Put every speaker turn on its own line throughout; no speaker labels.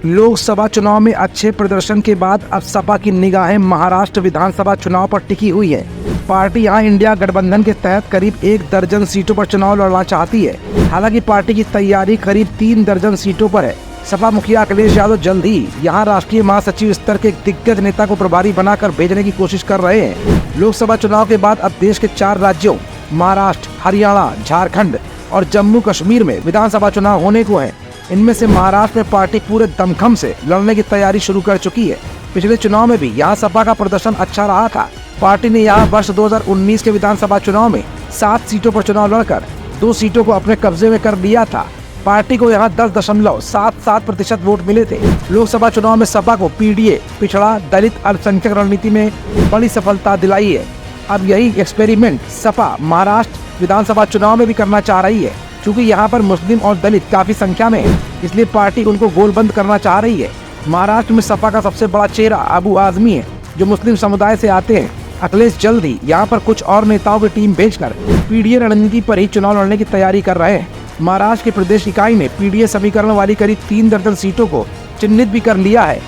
लोकसभा चुनाव में अच्छे प्रदर्शन के बाद अब सपा की निगाहें महाराष्ट्र विधानसभा चुनाव पर टिकी हुई है। पार्टी यहाँ इंडिया गठबंधन के तहत करीब 1 दर्जन सीटों पर चुनाव लड़ना चाहती है। हालांकि पार्टी की तैयारी करीब 3 दर्जन सीटों पर है। सपा मुखिया अखिलेश यादव जल्द ही यहाँ राष्ट्रीय महासचिव स्तर के दिग्गज नेता को प्रभारी बनाकर भेजने की कोशिश कर रहे हैं। लोकसभा चुनाव के बाद अब देश के 4 राज्यों महाराष्ट्र, हरियाणा, झारखंड और जम्मू कश्मीर में विधानसभा चुनाव होने को है। इनमें से महाराष्ट्र में पार्टी पूरे दमखम से लड़ने की तैयारी शुरू कर चुकी है। पिछले चुनाव में भी यहाँ सपा का प्रदर्शन अच्छा रहा था। पार्टी ने यहाँ वर्ष 2019 के विधानसभा चुनाव में 7 सीटों पर चुनाव लड़कर 2 सीटों को अपने कब्जे में कर लिया था। पार्टी को यहाँ 10.77% वोट मिले थे। लोकसभा चुनाव में सपा को पीडीए, पिछड़ा, दलित, अल्पसंख्यक रणनीति में बड़ी सफलता दिलाई है। अब यही एक्सपेरिमेंट सपा महाराष्ट्र विधानसभा चुनाव में भी करना चाह रही है। चूँकि यहाँ पर मुस्लिम और दलित काफी संख्या में है, इसलिए पार्टी उनको गोलबंद करना चाह रही है। महाराष्ट्र में सपा का सबसे बड़ा चेहरा अबू आजमी है, जो मुस्लिम समुदाय से आते हैं। अखिलेश जल्द ही यहाँ पर कुछ और नेताओं की टीम भेजकर पीडीए रणनीति पर ही चुनाव लड़ने की तैयारी कर रहे हैं। महाराष्ट्र की प्रदेश इकाई ने पीडीए समीकरण वाली करीब 3 दर्जन सीटों को चिन्हित भी कर लिया है।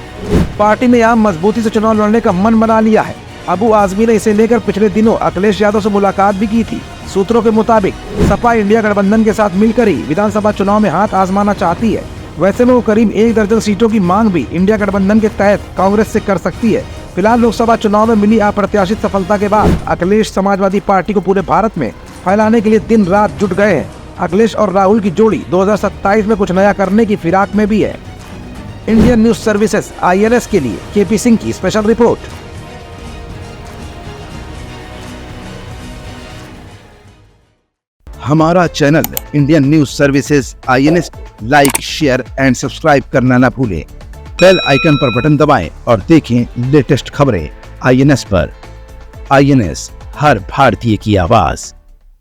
पार्टी ने यहाँ मजबूती से चुनाव लड़ने का मन बना लिया है। अबू आजमी ने इसे लेकर पिछले दिनों अखिलेश यादव से मुलाकात भी की थी। सूत्रों के मुताबिक सपा इंडिया गठबंधन के साथ मिलकर ही विधानसभा चुनाव में हाथ आजमाना चाहती है। वैसे में वो करीब 1 दर्जन सीटों की मांग भी इंडिया गठबंधन के तहत कांग्रेस से कर सकती है। फिलहाल लोकसभा चुनाव में मिली अप्रत्याशित सफलता के बाद अखिलेश समाजवादी पार्टी को पूरे भारत में फैलाने के लिए दिन रात जुट गए हैं। अखिलेश और राहुल की जोड़ी 2027 में कुछ नया करने की फिराक में भी है। इंडियन न्यूज सर्विसेज INS के लिए KP सिंह की स्पेशल रिपोर्ट।
हमारा channel Indian news services INS like, share and subscribe करना ना भूलें। बेल आइकन पर बटन दबाएं और देखें लेटेस्ट खबरें INS पर। INS, हर भारतीय की आवाज।